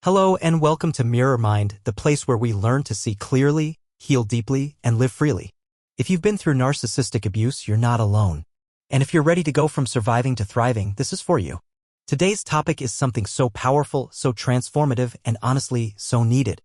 Hello and welcome to Mirror Mind, the place where we learn to see clearly, heal deeply, and live freely. If you've been through narcissistic abuse, you're not alone. And if you're ready to go from surviving to thriving, this is for you. Today's topic is something so powerful, so transformative, and honestly, so needed.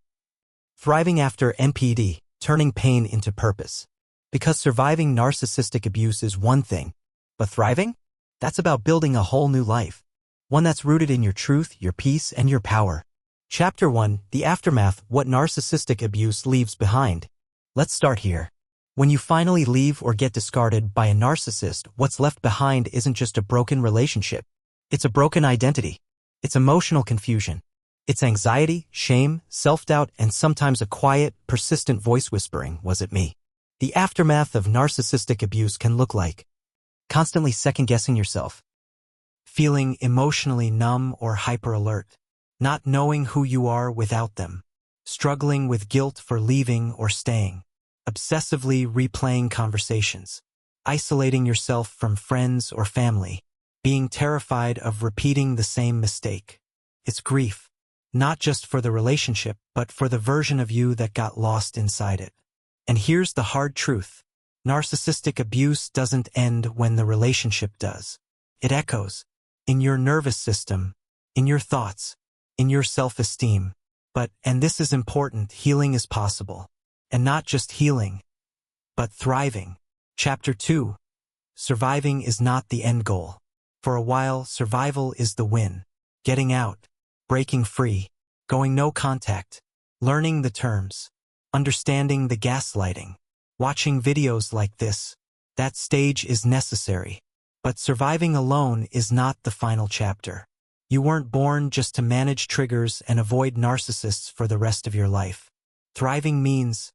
Thriving after NPD, turning pain into purpose. Because surviving narcissistic abuse is one thing, but thriving? That's about building a whole new life. One that's rooted in your truth, your peace, and your power. Chapter 1, The Aftermath, What Narcissistic Abuse Leaves Behind. Let's start here. When you finally leave or get discarded by a narcissist, what's left behind isn't just a broken relationship. It's a broken identity. It's emotional confusion. It's anxiety, shame, self-doubt, and sometimes a quiet, persistent voice whispering, "Was it me?" The aftermath of narcissistic abuse can look like constantly second-guessing yourself, feeling emotionally numb or hyper-alert, not knowing who you are without them, struggling with guilt for leaving or staying, obsessively replaying conversations, isolating yourself from friends or family, being terrified of repeating the same mistake. It's grief, not just for the relationship, but for the version of you that got lost inside it. And here's the hard truth. Narcissistic abuse doesn't end when the relationship does. It echoes in your nervous system, in your thoughts, in your self-esteem. But, and this is important, healing is possible. And not just healing, but thriving. Chapter 2. Surviving is not the end goal. For a while, survival is the win. Getting out, breaking free, going no contact, learning the terms, understanding the gaslighting, watching videos like this. That stage is necessary. But surviving alone is not the final chapter. You weren't born just to manage triggers and avoid narcissists for the rest of your life. Thriving means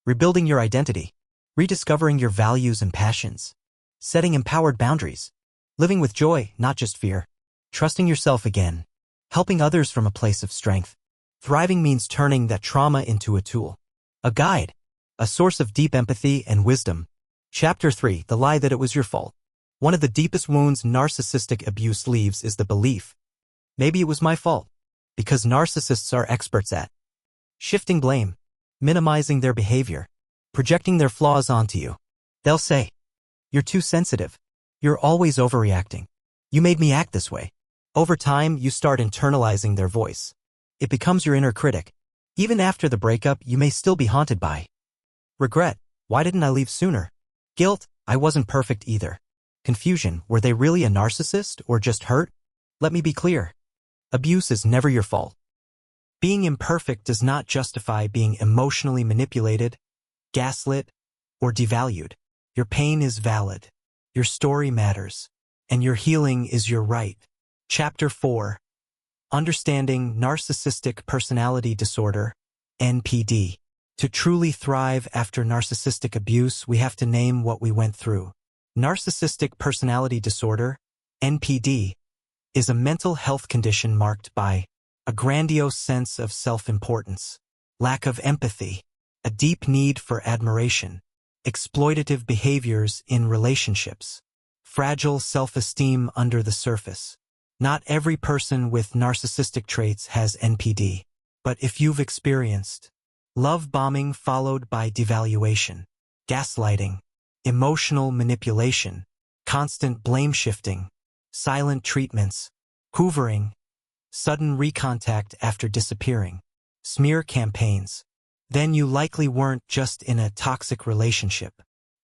rebuilding your identity, rediscovering your values and passions, setting empowered boundaries, living with joy, not just fear, trusting yourself again, helping others from a place of strength. Thriving means turning that trauma into a tool, a guide, a source of deep empathy and wisdom. Chapter 3, The Lie That It Was Your Fault. One of the deepest wounds narcissistic abuse leaves is the belief, maybe it was my fault, because narcissists are experts at shifting blame, minimizing their behavior, projecting their flaws onto you. They'll say, "You're too sensitive. You're always overreacting. You made me act this way." Over time, you start internalizing their voice. It becomes your inner critic. Even after the breakup, you may still be haunted by regret. Why didn't I leave sooner? Guilt. I wasn't perfect either. Confusion. Were they really a narcissist or just hurt? Let me be clear. Abuse is never your fault. Being imperfect does not justify being emotionally manipulated, gaslit, or devalued. Your pain is valid. Your story matters. And your healing is your right. Chapter 4. Understanding Narcissistic Personality Disorder, NPD. To truly thrive after narcissistic abuse, we have to name what we went through. Narcissistic Personality Disorder, NPD, is a mental health condition marked by a grandiose sense of self-importance, lack of empathy, a deep need for admiration, exploitative behaviors in relationships, fragile self-esteem under the surface. Not every person with narcissistic traits has NPD, but if you've experienced love bombing followed by devaluation, gaslighting, emotional manipulation, constant blame shifting, silent treatments, hoovering, sudden recontact after disappearing, smear campaigns, then you likely weren't just in a toxic relationship.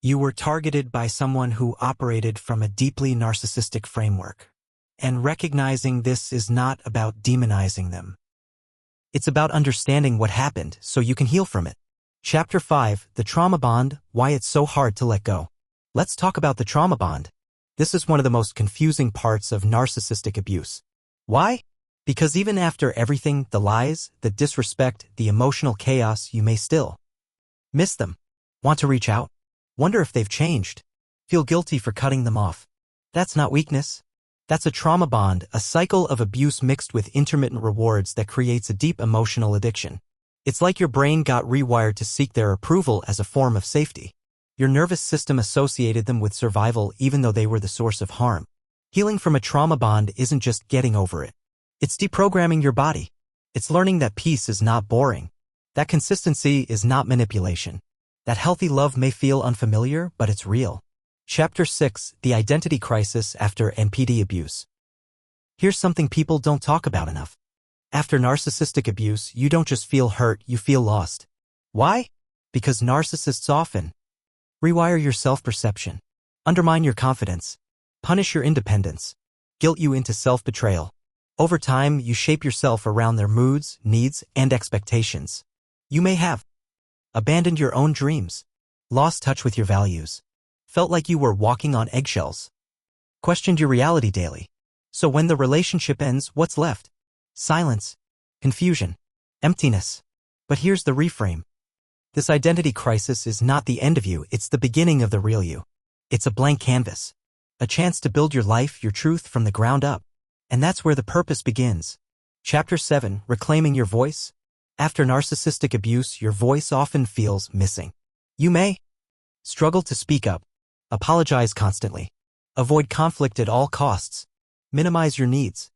You were targeted by someone who operated from a deeply narcissistic framework. And recognizing this is not about demonizing them. It's about understanding what happened so you can heal from it. Chapter 5, The Trauma Bond, Why It's So Hard to Let Go. Let's talk about the trauma bond. This is one of the most confusing parts of narcissistic abuse. Why? Because even after everything, the lies, the disrespect, the emotional chaos, you may still miss them. Want to reach out? Wonder if they've changed. Feel guilty for cutting them off. That's not weakness. That's a trauma bond, a cycle of abuse mixed with intermittent rewards that creates a deep emotional addiction. It's like your brain got rewired to seek their approval as a form of safety. Your nervous system associated them with survival even though they were the source of harm. Healing from a trauma bond isn't just getting over it. It's deprogramming your body. It's learning that peace is not boring, that consistency is not manipulation, that healthy love may feel unfamiliar, but it's real. Chapter 6: The Identity Crisis After NPD Abuse. Here's something people don't talk about enough. After narcissistic abuse, you don't just feel hurt, you feel lost. Why? Because narcissists often rewire your self-perception, undermine your confidence, punish your independence, guilt you into self-betrayal. Over time, you shape yourself around their moods, needs, and expectations. You may have abandoned your own dreams, lost touch with your values, felt like you were walking on eggshells, questioned your reality daily. So when the relationship ends, what's left? Silence, confusion, emptiness. But here's the reframe. This identity crisis is not the end of you, it's the beginning of the real you. It's a blank canvas, a chance to build your life, your truth from the ground up. And that's where the purpose begins. Chapter 7: Reclaiming Your Voice. After narcissistic abuse, your voice often feels missing. You may struggle to speak up, apologize constantly, avoid conflict at all costs, minimize your needs.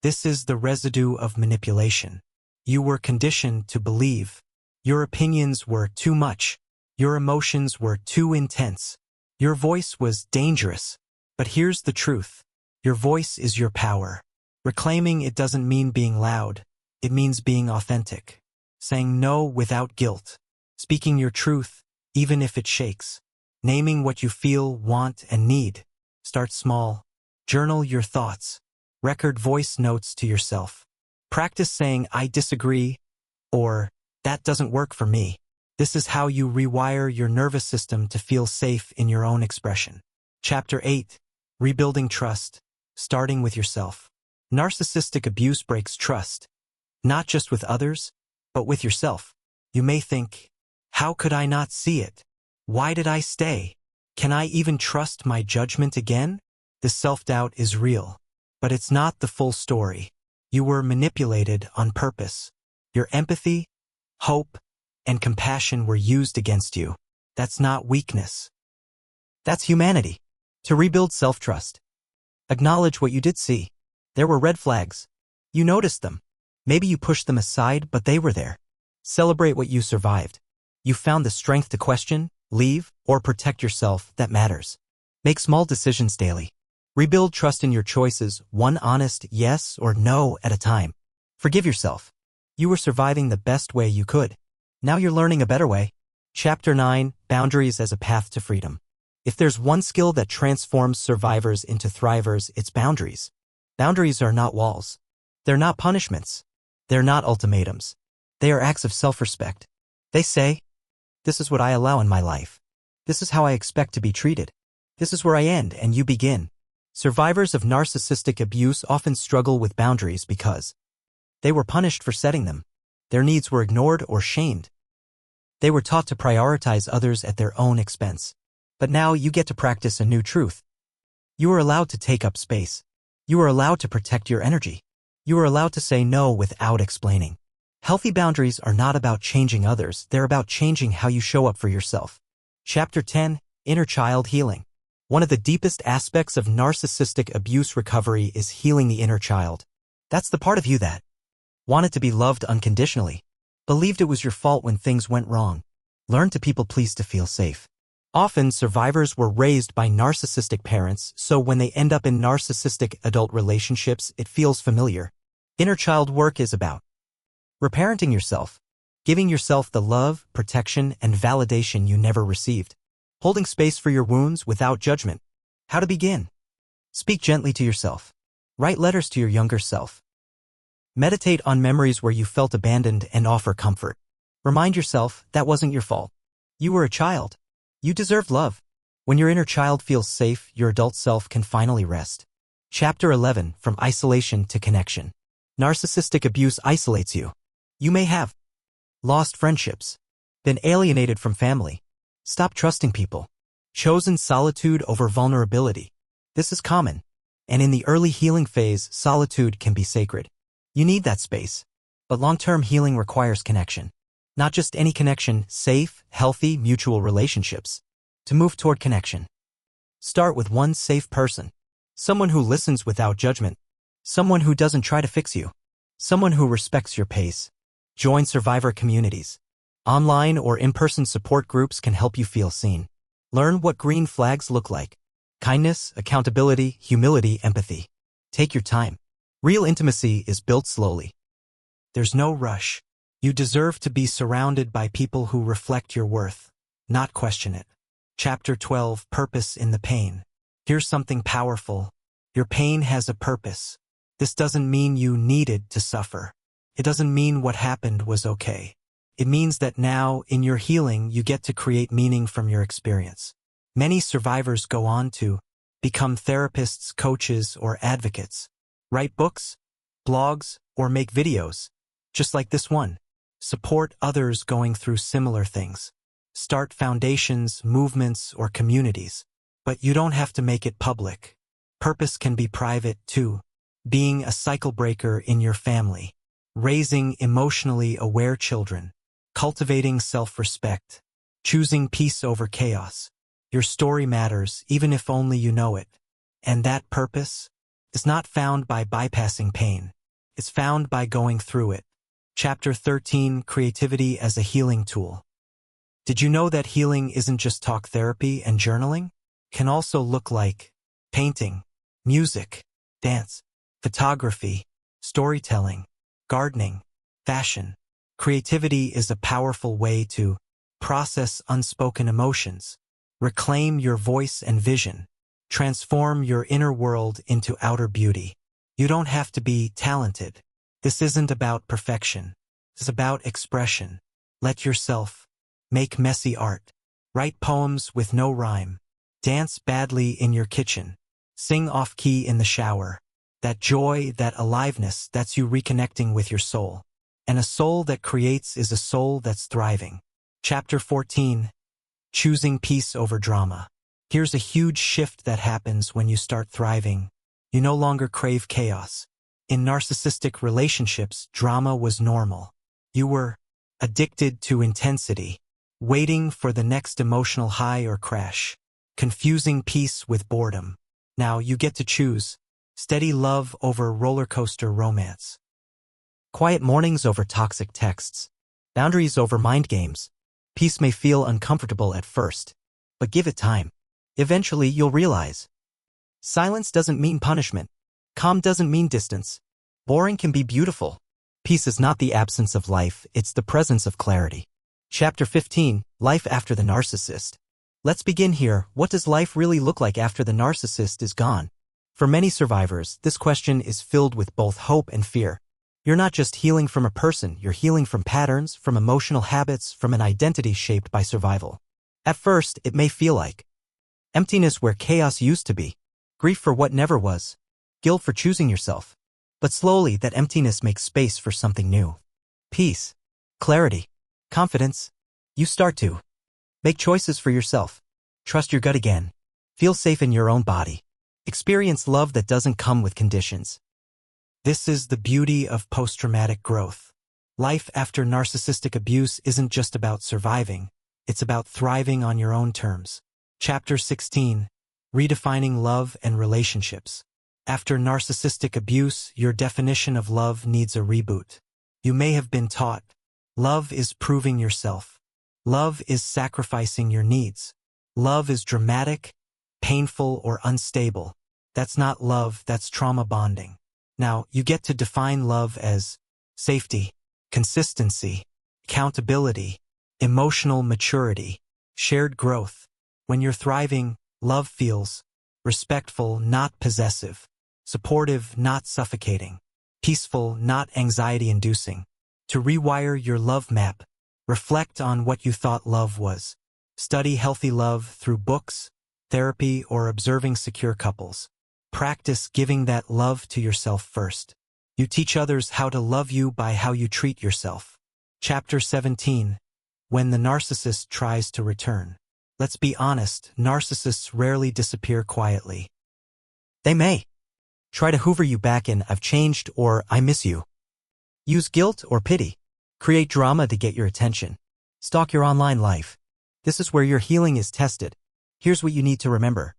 This is the residue of manipulation. You were conditioned to believe your opinions were too much, your emotions were too intense, your voice was dangerous. But here's the truth. Your voice is your power. Reclaiming it doesn't mean being loud. It means being authentic. Saying no without guilt. Speaking your truth, even if it shakes. Naming what you feel, want, and need. Start small. Journal your thoughts. Record voice notes to yourself. Practice saying, "I disagree," or "that doesn't work for me." This is how you rewire your nervous system to feel safe in your own expression. Chapter 8: Rebuilding Trust. Starting with yourself. Narcissistic abuse breaks trust, not just with others, but with yourself. You may think, how could I not see it? Why did I stay? Can I even trust my judgment again? This self-doubt is real, but it's not the full story. You were manipulated on purpose. Your empathy, hope, and compassion were used against you. That's not weakness. That's humanity. To rebuild self-trust, acknowledge what you did see. There were red flags. You noticed them. Maybe you pushed them aside, but they were there. Celebrate what you survived. You found the strength to question, leave, or protect yourself. That matters. Make small decisions daily. Rebuild trust in your choices, one honest yes or no at a time. Forgive yourself. You were surviving the best way you could. Now you're learning a better way. Chapter 9: Boundaries as a Path to Freedom. If there's one skill that transforms survivors into thrivers, it's boundaries. Boundaries are not walls. They're not punishments. They're not ultimatums. They are acts of self-respect. They say, this is what I allow in my life. This is how I expect to be treated. This is where I end and you begin. Survivors of narcissistic abuse often struggle with boundaries because they were punished for setting them. Their needs were ignored or shamed. They were taught to prioritize others at their own expense. But now you get to practice a new truth. You are allowed to take up space. You are allowed to protect your energy. You are allowed to say no without explaining. Healthy boundaries are not about changing others, they're about changing how you show up for yourself. Chapter 10: Inner Child Healing. One of the deepest aspects of narcissistic abuse recovery is healing the inner child. That's the part of you that wanted to be loved unconditionally, believed it was your fault when things went wrong, learned to people please to feel safe. Often, survivors were raised by narcissistic parents, so when they end up in narcissistic adult relationships, it feels familiar. Inner child work is about reparenting yourself, giving yourself the love, protection, and validation you never received, holding space for your wounds without judgment. How to begin? Speak gently to yourself. Write letters to your younger self. Meditate on memories where you felt abandoned and offer comfort. Remind yourself that wasn't your fault. You were a child. You deserve love. When your inner child feels safe, your adult self can finally rest. Chapter 11: From Isolation to Connection. Narcissistic abuse isolates you. You may have lost friendships, been alienated from family, stopped trusting people, chosen solitude over vulnerability. This is common, and in the early healing phase, solitude can be sacred. You need that space, but long-term healing requires connection. Not just any connection, safe, healthy, mutual relationships. To move toward connection, start with one safe person. Someone who listens without judgment. Someone who doesn't try to fix you. Someone who respects your pace. Join survivor communities. Online or in-person support groups can help you feel seen. Learn what green flags look like. Kindness, accountability, humility, empathy. Take your time. Real intimacy is built slowly. There's no rush. You deserve to be surrounded by people who reflect your worth, not question it. Chapter 12, Purpose in the Pain. Here's something powerful. Your pain has a purpose. This doesn't mean you needed to suffer. It doesn't mean what happened was okay. It means that now, in your healing, you get to create meaning from your experience. Many survivors go on to become therapists, coaches, or advocates. Write books, blogs, or make videos, just like this one. Support others going through similar things. Start foundations, movements, or communities. But you don't have to make it public. Purpose can be private, too. Being a cycle breaker in your family. Raising emotionally aware children. Cultivating self-respect. Choosing peace over chaos. Your story matters, even if only you know it. And that purpose is not found by bypassing pain. It's found by going through it. Chapter 13, Creativity as a Healing Tool. Did you know that healing isn't just talk therapy and journaling? It can also look like painting, music, dance, photography, storytelling, gardening, fashion. Creativity is a powerful way to process unspoken emotions, reclaim your voice and vision, transform your inner world into outer beauty. You don't have to be talented. This isn't about perfection. It's about expression. Let yourself make messy art. Write poems with no rhyme. Dance badly in your kitchen. Sing off-key in the shower. That joy, that aliveness, that's you reconnecting with your soul. And a soul that creates is a soul that's thriving. Chapter 14, Choosing Peace over Drama. Here's a huge shift that happens when you start thriving. You no longer crave chaos. In narcissistic relationships, drama was normal. You were addicted to intensity, waiting for the next emotional high or crash, confusing peace with boredom. Now you get to choose. Steady love over roller coaster romance. Quiet mornings over toxic texts. Boundaries over mind games. Peace may feel uncomfortable at first, but give it time. Eventually you'll realize. Silence doesn't mean punishment. Calm doesn't mean distance. Boring can be beautiful. Peace is not the absence of life, it's the presence of clarity. Chapter 15, Life After the Narcissist. Let's begin here. What does life really look like after the narcissist is gone? For many survivors, this question is filled with both hope and fear. You're not just healing from a person, you're healing from patterns, from emotional habits, from an identity shaped by survival. At first, it may feel like emptiness where chaos used to be, grief for what never was, guilt for choosing yourself. But slowly, that emptiness makes space for something new. Peace, clarity, confidence. You start to make choices for yourself. Trust your gut again. Feel safe in your own body. Experience love that doesn't come with conditions. This is the beauty of post-traumatic growth. Life after narcissistic abuse isn't just about surviving. It's about thriving on your own terms. Chapter 16, Redefining Love and Relationships. After narcissistic abuse, your definition of love needs a reboot. You may have been taught, love is proving yourself. Love is sacrificing your needs. Love is dramatic, painful, or unstable. That's not love, that's trauma bonding. Now, you get to define love as safety, consistency, accountability, emotional maturity, shared growth. When you're thriving, love feels respectful, not possessive, supportive, not suffocating, peaceful, not anxiety-inducing. To rewire your love map, reflect on what you thought love was. Study healthy love through books, therapy, or observing secure couples. Practice giving that love to yourself first. You teach others how to love you by how you treat yourself. Chapter 17, When the Narcissist Tries to Return. Let's be honest, narcissists rarely disappear quietly. They may try to hoover you back in "I've changed" or "I miss you." Use guilt or pity. Create drama to get your attention. Stalk your online life. This is where your healing is tested. Here's what you need to remember.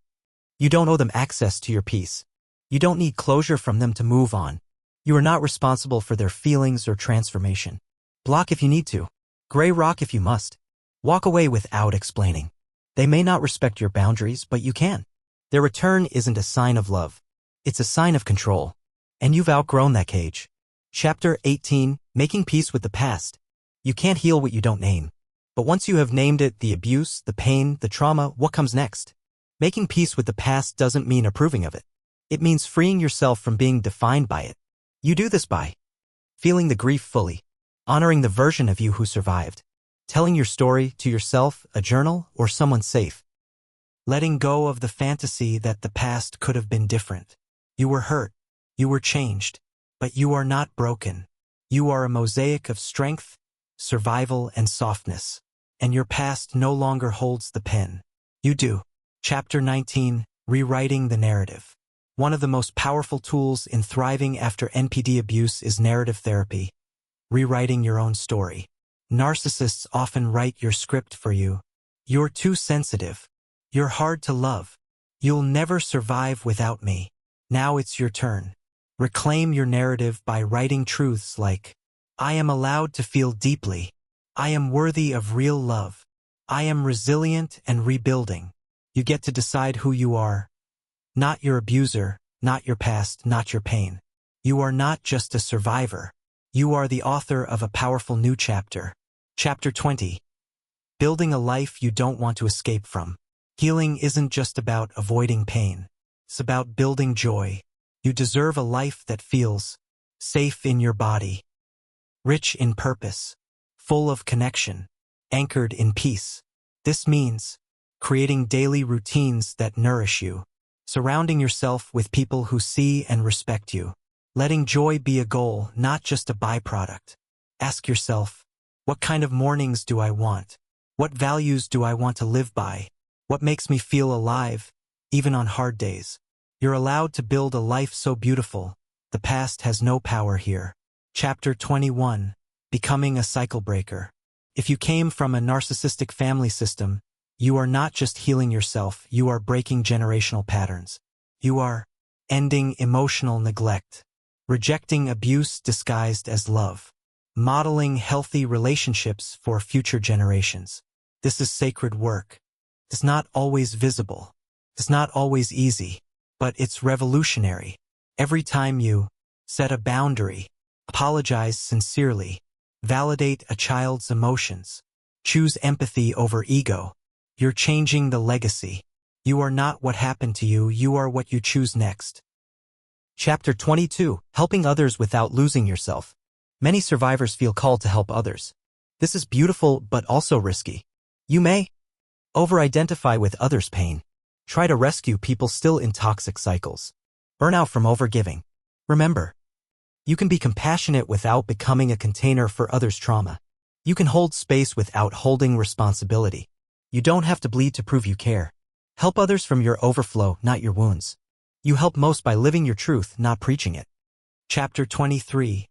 You don't owe them access to your peace. You don't need closure from them to move on. You are not responsible for their feelings or transformation. Block if you need to. Gray rock if you must. Walk away without explaining. They may not respect your boundaries, but you can. Their return isn't a sign of love. It's a sign of control. And you've outgrown that cage. Chapter 18, Making Peace with the Past. You can't heal what you don't name. But once you have named it, the abuse, the pain, the trauma, what comes next? Making peace with the past doesn't mean approving of it. It means freeing yourself from being defined by it. You do this by feeling the grief fully, honoring the version of you who survived, telling your story to yourself, a journal, or someone safe, letting go of the fantasy that the past could have been different. You were hurt, you were changed, but you are not broken. You are a mosaic of strength, survival, and softness, and your past no longer holds the pen. You do. Chapter 19, Rewriting the Narrative. One of the most powerful tools in thriving after NPD abuse is narrative therapy, rewriting your own story. Narcissists often write your script for you. You're too sensitive. You're hard to love. You'll never survive without me. Now it's your turn. Reclaim your narrative by writing truths like, I am allowed to feel deeply. I am worthy of real love. I am resilient and rebuilding. You get to decide who you are. Not your abuser, not your past, not your pain. You are not just a survivor. You are the author of a powerful new chapter. Chapter 20. Building a life you don't want to escape from. Healing isn't just about avoiding pain. It's about building joy. You deserve a life that feels safe in your body, rich in purpose, full of connection, anchored in peace. This means creating daily routines that nourish you, surrounding yourself with people who see and respect you, letting joy be a goal, not just a byproduct. Ask yourself, what kind of mornings do I want? What values do I want to live by? What makes me feel alive, even on hard days? You're allowed to build a life so beautiful. The past has no power here. Chapter 21, Becoming a Cycle Breaker. If you came from a narcissistic family system, you are not just healing yourself, you are breaking generational patterns. You are ending emotional neglect, rejecting abuse disguised as love, modeling healthy relationships for future generations. This is sacred work. It's not always visible. It's not always easy, but it's revolutionary. Every time you set a boundary, apologize sincerely, validate a child's emotions, choose empathy over ego, you're changing the legacy. You are not what happened to you, you are what you choose next. Chapter 22, Helping Others Without Losing Yourself. Many survivors feel called to help others. This is beautiful but also risky. You may over-identify with others' pain. Try to rescue people still in toxic cycles. Burn out from overgiving. Remember, you can be compassionate without becoming a container for others' trauma. You can hold space without holding responsibility. You don't have to bleed to prove you care. Help others from your overflow, not your wounds. You help most by living your truth, not preaching it. Chapter 23,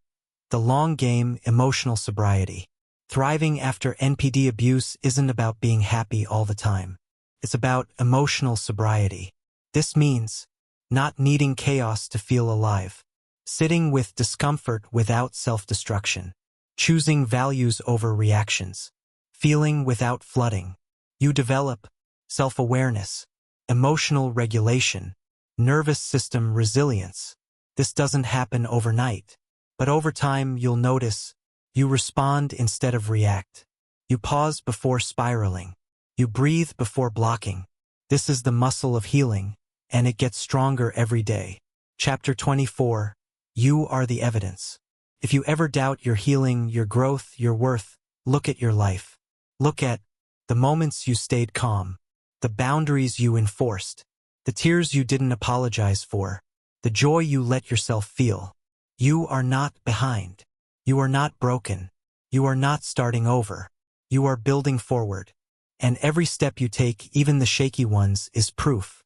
The Long Game, Emotional Sobriety. Thriving after NPD abuse isn't about being happy all the time. It's about emotional sobriety. This means not needing chaos to feel alive, sitting with discomfort without self-destruction, choosing values over reactions, feeling without flooding. You develop self-awareness, emotional regulation, nervous system resilience. This doesn't happen overnight, but over time you'll notice you respond instead of react. You pause before spiraling. You breathe before blocking. This is the muscle of healing, and it gets stronger every day. Chapter 24, You Are the Evidence. If you ever doubt your healing, your growth, your worth, look at your life. Look at the moments you stayed calm, the boundaries you enforced, the tears you didn't apologize for, the joy you let yourself feel. You are not behind. You are not broken. You are not starting over. You are building forward. And every step you take, even the shaky ones, is proof.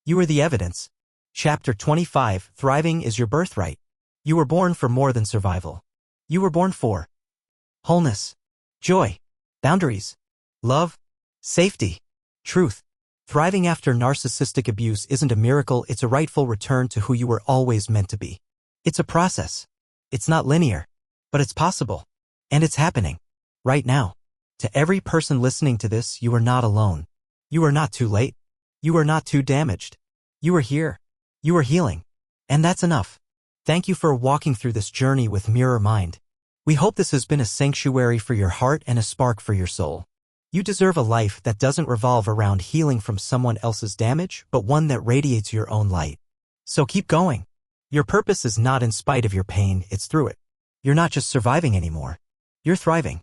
You are the evidence. Chapter 25, Thriving is Your Birthright. You were born for more than survival. You were born for wholeness, joy, boundaries, love, safety, truth. Thriving after narcissistic abuse isn't a miracle, it's a rightful return to who you were always meant to be. It's a process. It's not linear, but it's possible. And it's happening. Right now. To every person listening to this, you are not alone. You are not too late. You are not too damaged. You are here. You are healing. And that's enough. Thank you for walking through this journey with Mirror Mind. We hope this has been a sanctuary for your heart and a spark for your soul. You deserve a life that doesn't revolve around healing from someone else's damage, but one that radiates your own light. So keep going. Your purpose is not in spite of your pain, it's through it. You're not just surviving anymore. You're thriving.